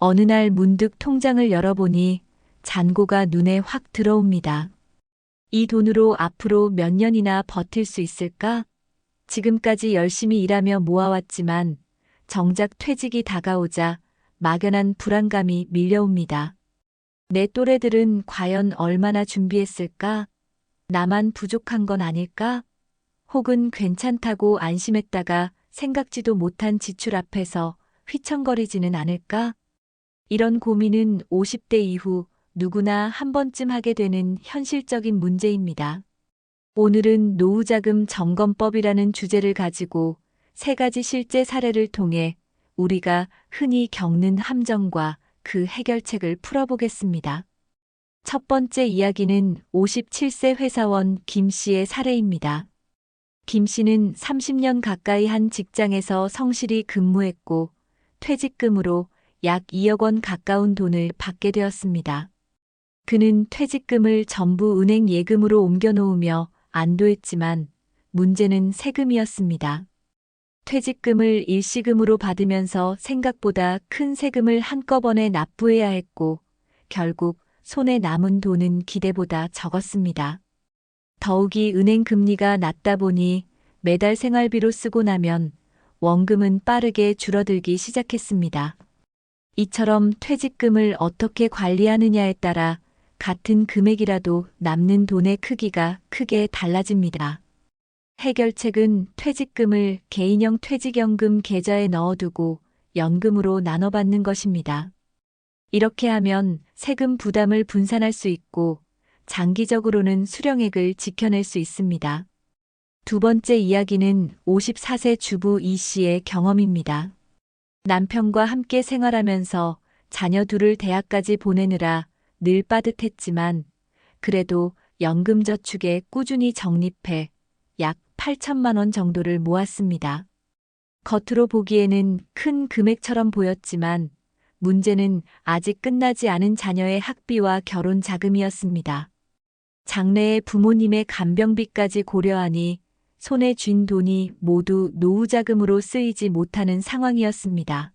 어느 날 문득 통장을 열어보니 잔고가 눈에 확 들어옵니다. 이 돈으로 앞으로 몇 년이나 버틸 수 있을까? 지금까지 열심히 일하며 모아왔지만 정작 퇴직이 다가오자 막연한 불안감이 밀려옵니다. 내 또래들은 과연 얼마나 준비했을까? 나만 부족한 건 아닐까? 혹은 괜찮다고 안심했다가 생각지도 못한 지출 앞에서 휘청거리지는 않을까? 이런 고민은 50대 이후 누구나 한 번쯤 하게 되는 현실적인 문제입니다. 오늘은 노후자금 점검법이라는 주제를 가지고 세 가지 실제 사례를 통해 우리가 흔히 겪는 함정과 그 해결책을 풀어보겠습니다. 첫 번째 이야기는 57세 회사원 김 씨의 사례입니다. 김 씨는 30년 가까이 한 직장에서 성실히 근무했고 퇴직금으로 약 2억 원 가까운 돈을 받게 되었습니다. 그는 퇴직금을 전부 은행 예금으로 옮겨놓으며 안도했지만 문제는 세금이었습니다. 퇴직금을 일시금으로 받으면서 생각보다 큰 세금을 한꺼번에 납부해야 했고 결국 손에 남은 돈은 기대보다 적었습니다. 더욱이 은행 금리가 낮다 보니 매달 생활비로 쓰고 나면 원금은 빠르게 줄어들기 시작했습니다. 이처럼 퇴직금을 어떻게 관리하느냐에 따라 같은 금액이라도 남는 돈의 크기가 크게 달라집니다. 해결책은 퇴직금을 개인형 퇴직연금 계좌에 넣어두고 연금으로 나눠받는 것입니다. 이렇게 하면 세금 부담을 분산할 수 있고 장기적으로는 수령액을 지켜낼 수 있습니다. 두 번째 이야기는 54세 주부 이 씨의 경험입니다. 남편과 함께 생활하면서 자녀 둘을 대학까지 보내느라 늘 빠듯했지만 그래도 연금저축에 꾸준히 적립해 약 8천만 원 정도를 모았습니다. 겉으로 보기에는 큰 금액처럼 보였지만 문제는 아직 끝나지 않은 자녀의 학비와 결혼 자금이었습니다. 장래에 부모님의 간병비까지 고려하니 손에 쥔 돈이 모두 노후자금으로 쓰이지 못하는 상황이었습니다.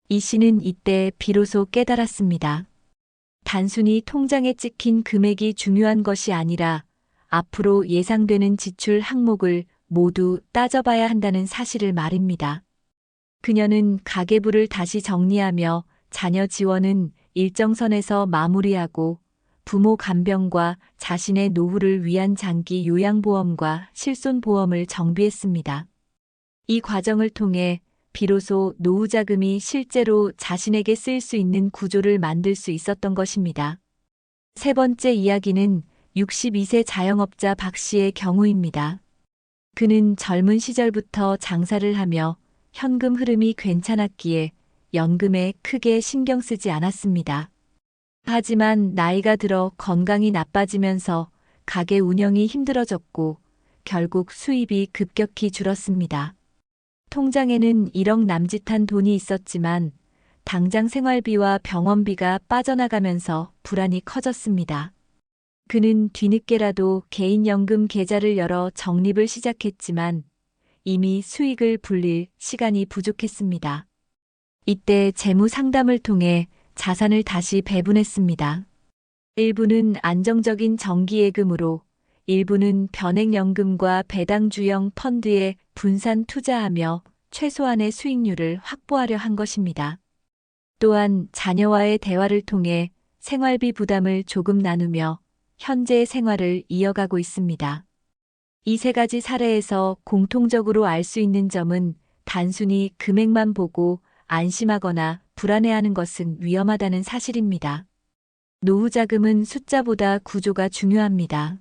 이 씨는 이때 비로소 깨달았습니다. 단순히 통장에 찍힌 금액이 중요한 것이 아니라 앞으로 예상되는 지출 항목을 모두 따져봐야 한다는 사실을 말입니다. 그녀는 가계부를 다시 정리하며 자녀 지원은 일정선에서 마무리하고 부모 간병과 자신의 노후를 위한 장기 요양보험과 실손보험을 정비했습니다. 이 과정을 통해 비로소 노후자금이 실제로 자신에게 쓰일 수 있는 구조를 만들 수 있었던 것입니다. 세 번째 이야기는 62세 자영업자 박 씨의 경우입니다. 그는 젊은 시절부터 장사를 하며 현금 흐름이 괜찮았기에 연금에 크게 신경 쓰지 않았습니다. 하지만 나이가 들어 건강이 나빠지면서 가게 운영이 힘들어졌고 결국 수입이 급격히 줄었습니다. 통장에는 1억 남짓한 돈이 있었지만 당장 생활비와 병원비가 빠져나가면서 불안이 커졌습니다. 그는 뒤늦게라도 개인연금 계좌를 열어 적립을 시작했지만 이미 수익을 불릴 시간이 부족했습니다. 이때 재무 상담을 통해 자산을 다시 배분했습니다. 일부는 안정적인 정기예금으로, 일부는 변액연금과 배당주형 펀드에 분산 투자하며 최소한의 수익률을 확보하려 한 것입니다. 또한 자녀와의 대화를 통해 생활비 부담을 조금 나누며 현재의 생활을 이어가고 있습니다. 이 세 가지 사례에서 공통적으로 알 수 있는 점은 단순히 금액만 보고 안심하거나 불안해하는 것은 위험하다는 사실입니다. 노후자금은 숫자보다 구조가 중요합니다.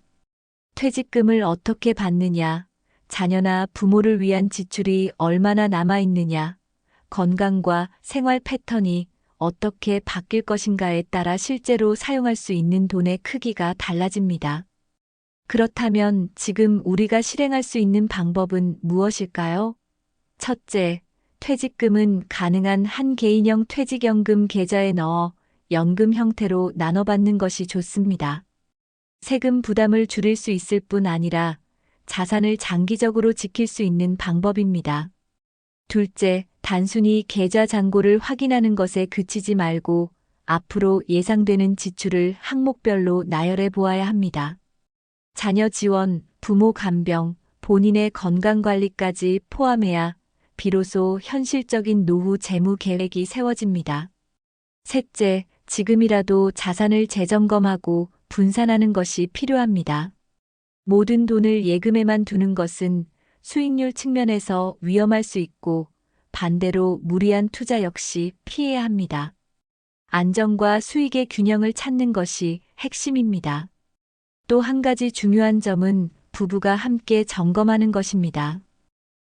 퇴직금을 어떻게 받느냐, 자녀나 부모를 위한 지출이 얼마나 남아있느냐, 건강과 생활 패턴이 어떻게 바뀔 것인가에 따라 실제로 사용할 수 있는 돈의 크기가 달라집니다. 그렇다면 지금 우리가 실행할 수 있는 방법은 무엇일까요? 첫째, 퇴직금은 가능한 한 개인형 퇴직연금 계좌에 넣어 연금 형태로 나눠받는 것이 좋습니다. 세금 부담을 줄일 수 있을 뿐 아니라 자산을 장기적으로 지킬 수 있는 방법입니다. 둘째, 단순히 계좌 잔고를 확인하는 것에 그치지 말고 앞으로 예상되는 지출을 항목별로 나열해 보아야 합니다. 자녀 지원, 부모 간병, 본인의 건강 관리까지 포함해야 비로소 현실적인 노후 재무 계획이 세워집니다. 셋째, 지금이라도 자산을 재점검하고 분산하는 것이 필요합니다. 모든 돈을 예금에만 두는 것은 수익률 측면에서 위험할 수 있고 반대로 무리한 투자 역시 피해야 합니다. 안정과 수익의 균형을 찾는 것이 핵심입니다. 또 한 가지 중요한 점은 부부가 함께 점검하는 것입니다.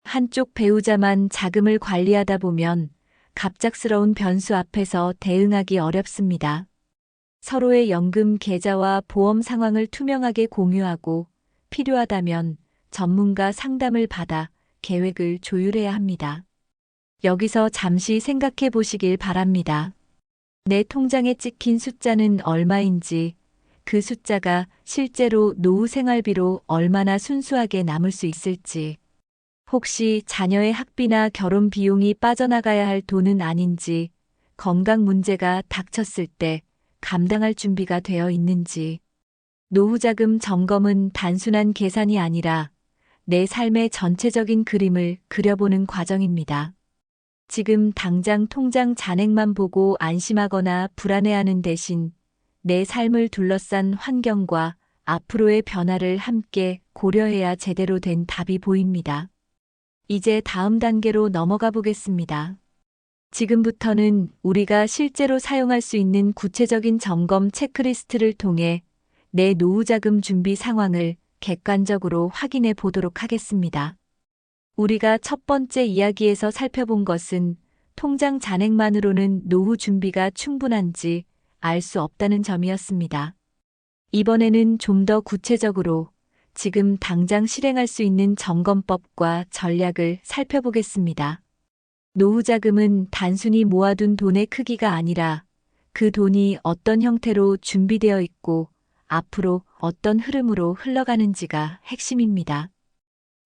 한쪽 배우자만 자금을 관리하다 보면 갑작스러운 변수 앞에서 대응하기 어렵습니다. 서로의 연금 계좌와 보험 상황을 투명하게 공유하고 필요하다면 전문가 상담을 받아 계획을 조율해야 합니다. 여기서 잠시 생각해 보시길 바랍니다. 내 통장에 찍힌 숫자는 얼마인지, 그 숫자가 실제로 노후 생활비로 얼마나 순수하게 남을 수 있을지, 혹시 자녀의 학비나 결혼 비용이 빠져나가야 할 돈은 아닌지, 건강 문제가 닥쳤을 때 감당할 준비가 되어 있는지. 노후자금 점검은 단순한 계산이 아니라 내 삶의 전체적인 그림을 그려보는 과정입니다. 지금 당장 통장 잔액만 보고 안심하거나 불안해하는 대신 내 삶을 둘러싼 환경과 앞으로의 변화를 함께 고려해야 제대로 된 답이 보입니다. 이제 다음 단계로 넘어가 보겠습니다. 지금부터는 우리가 실제로 사용할 수 있는 구체적인 점검 체크리스트를 통해 내 노후자금 준비 상황을 객관적으로 확인해 보도록 하겠습니다. 우리가 첫 번째 이야기에서 살펴본 것은 통장 잔액만으로는 노후 준비가 충분한지 알 수 없다는 점이었습니다. 이번에는 좀 더 구체적으로 지금 당장 실행할 수 있는 점검법과 전략을 살펴보겠습니다. 노후자금은 단순히 모아둔 돈의 크기가 아니라 그 돈이 어떤 형태로 준비되어 있고 앞으로 어떤 흐름으로 흘러가는지가 핵심입니다.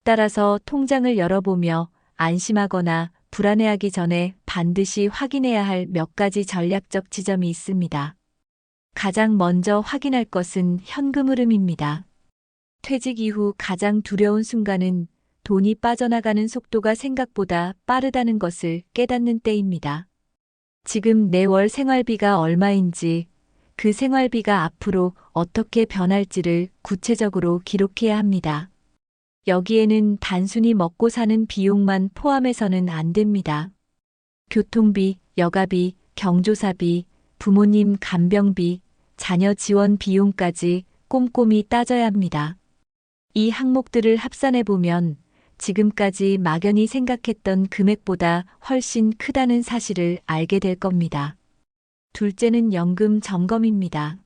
따라서 통장을 열어보며 안심하거나 불안해하기 전에 반드시 확인해야 할 몇 가지 전략적 지점이 있습니다. 가장 먼저 확인할 것은 현금 흐름입니다. 퇴직 이후 가장 두려운 순간은 돈이 빠져나가는 속도가 생각보다 빠르다는 것을 깨닫는 때입니다. 지금 내 월 생활비가 얼마인지, 그 생활비가 앞으로 어떻게 변할지를 구체적으로 기록해야 합니다. 여기에는 단순히 먹고 사는 비용만 포함해서는 안 됩니다. 교통비, 여가비, 경조사비, 부모님 간병비, 자녀 지원 비용까지 꼼꼼히 따져야 합니다. 이 항목들을 합산해보면 지금까지 막연히 생각했던 금액보다 훨씬 크다는 사실을 알게 될 겁니다. 둘째는 연금 점검입니다.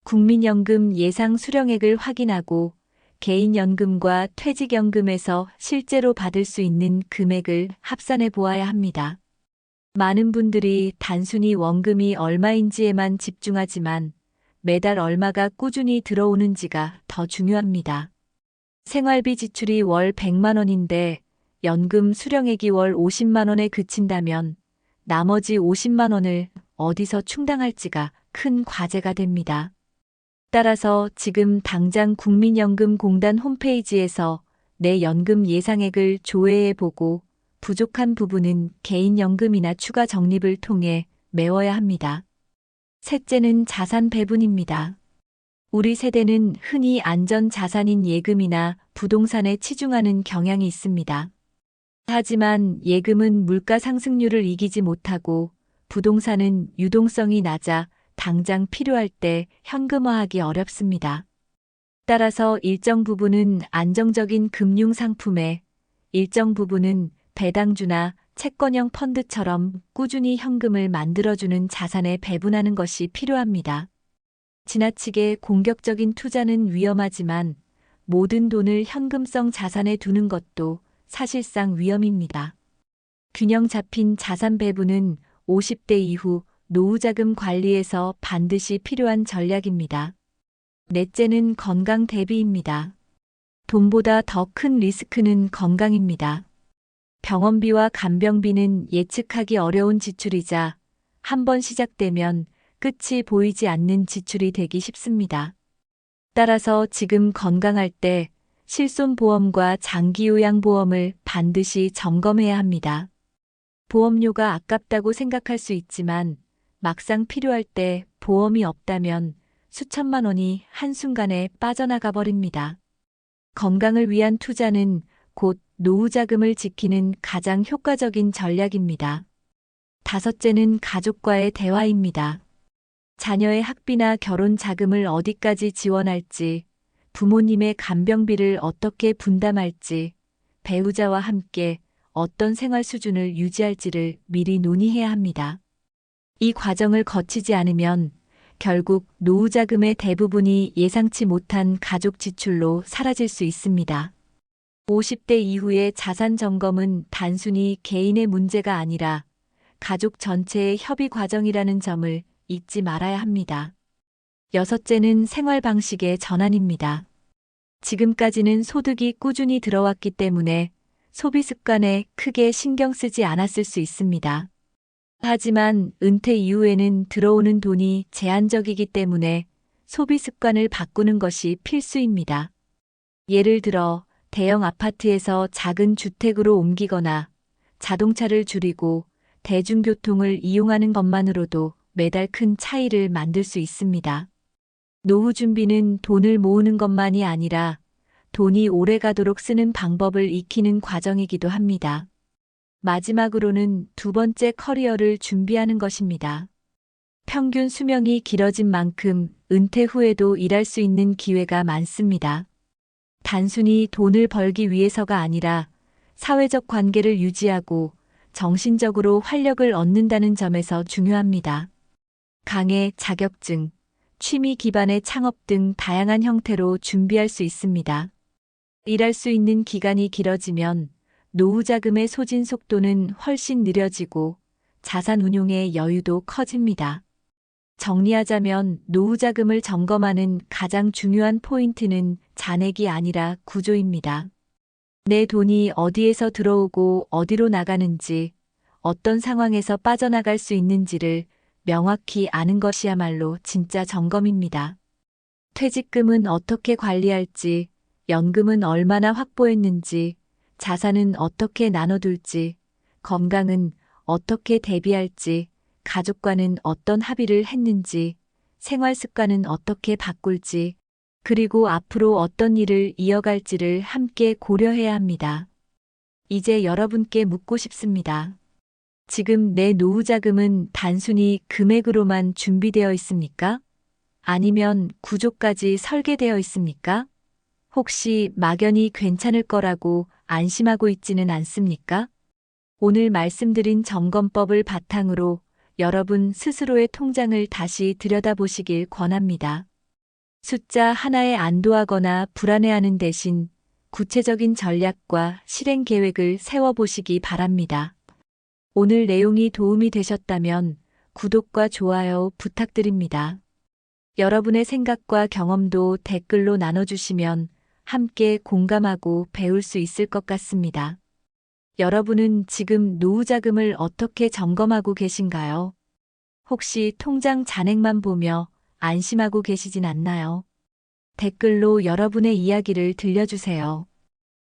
국민연금 예상 수령액을 확인하고 개인연금과 퇴직연금에서 실제로 받을 수 있는 금액을 합산해 보아야 합니다. 많은 분들이 단순히 원금이 얼마인지에만 집중하지만 매달 얼마가 꾸준히 들어오는지가 더 중요합니다. 생활비 지출이 월 100만 원인데 연금 수령액이 월 50만 원에 그친다면 나머지 50만 원을 어디서 충당할지가 큰 과제가 됩니다. 따라서 지금 당장 국민연금공단 홈페이지에서 내 연금 예상액을 조회해보고 부족한 부분은 개인연금이나 추가 적립을 통해 메워야 합니다. 셋째는 자산 배분입니다. 우리 세대는 흔히 안전자산인 예금이나 부동산에 치중하는 경향이 있습니다. 하지만 예금은 물가 상승률을 이기지 못하고 부동산은 유동성이 낮아 당장 필요할 때 현금화하기 어렵습니다. 따라서 일정 부분은 안정적인 금융 상품에, 일정 부분은 배당주나 채권형 펀드처럼 꾸준히 현금을 만들어주는 자산에 배분하는 것이 필요합니다. 지나치게 공격적인 투자는 위험하지만 모든 돈을 현금성 자산에 두는 것도 사실상 위험입니다. 균형 잡힌 자산 배분은 50대 이후 노후자금 관리에서 반드시 필요한 전략입니다. 넷째는 건강 대비입니다. 돈보다 더 큰 리스크는 건강입니다. 병원비와 간병비는 예측하기 어려운 지출이자 한번 시작되면 끝이 보이지 않는 지출이 되기 쉽습니다. 따라서 지금 건강할 때 실손보험과 장기요양보험을 반드시 점검해야 합니다. 보험료가 아깝다고 생각할 수 있지만 막상 필요할 때 보험이 없다면 수천만 원이 한순간에 빠져나가 버립니다. 건강을 위한 투자는 곧 노후 자금을 지키는 가장 효과적인 전략입니다. 다섯째는 가족과의 대화입니다. 자녀의 학비나 결혼 자금을 어디까지 지원할지, 부모님의 간병비를 어떻게 분담할지, 배우자와 함께 어떤 생활 수준을 유지할지를 미리 논의해야 합니다. 이 과정을 거치지 않으면 결국 노후 자금의 대부분이 예상치 못한 가족 지출로 사라질 수 있습니다. 50대 이후의 자산 점검은 단순히 개인의 문제가 아니라 가족 전체의 협의 과정이라는 점을 잊지 말아야 합니다. 여섯째는 생활 방식의 전환입니다. 지금까지는 소득이 꾸준히 들어왔기 때문에 소비 습관에 크게 신경 쓰지 않았을 수 있습니다. 하지만 은퇴 이후에는 들어오는 돈이 제한적이기 때문에 소비 습관을 바꾸는 것이 필수입니다. 예를 들어 대형 아파트에서 작은 주택으로 옮기거나 자동차를 줄이고 대중교통을 이용하는 것만으로도 매달 큰 차이를 만들 수 있습니다. 노후 준비는 돈을 모으는 것만이 아니라 돈이 오래 가도록 쓰는 방법을 익히는 과정이기도 합니다. 마지막으로는 두 번째 커리어를 준비하는 것입니다. 평균 수명이 길어진 만큼 은퇴 후에도 일할 수 있는 기회가 많습니다. 단순히 돈을 벌기 위해서가 아니라 사회적 관계를 유지하고 정신적으로 활력을 얻는다는 점에서 중요합니다. 강의, 자격증, 취미 기반의 창업 등 다양한 형태로 준비할 수 있습니다. 일할 수 있는 기간이 길어지면 노후 자금의 소진 속도는 훨씬 느려지고 자산 운용의 여유도 커집니다. 정리하자면 노후 자금을 점검하는 가장 중요한 포인트는 잔액이 아니라 구조입니다. 내 돈이 어디에서 들어오고 어디로 나가는지, 어떤 상황에서 빠져나갈 수 있는지를 명확히 아는 것이야말로 진짜 점검입니다. 퇴직금은 어떻게 관리할지, 연금은 얼마나 확보했는지, 자산은 어떻게 나눠둘지, 건강은 어떻게 대비할지, 가족과는 어떤 합의를 했는지, 생활 습관은 어떻게 바꿀지, 그리고 앞으로 어떤 일을 이어갈지를 함께 고려해야 합니다. 이제 여러분께 묻고 싶습니다. 지금 내 노후 자금은 단순히 금액으로만 준비되어 있습니까? 아니면 구조까지 설계되어 있습니까? 혹시 막연히 괜찮을 거라고 안심하고 있지는 않습니까? 오늘 말씀드린 점검법을 바탕으로 여러분 스스로의 통장을 다시 들여다보시길 권합니다. 숫자 하나에 안도하거나 불안해하는 대신 구체적인 전략과 실행 계획을 세워보시기 바랍니다. 오늘 내용이 도움이 되셨다면 구독과 좋아요 부탁드립니다. 여러분의 생각과 경험도 댓글로 나눠주시면 함께 공감하고 배울 수 있을 것 같습니다. 여러분은 지금 노후 자금을 어떻게 점검하고 계신가요? 혹시 통장 잔액만 보며 안심하고 계시진 않나요? 댓글로 여러분의 이야기를 들려주세요.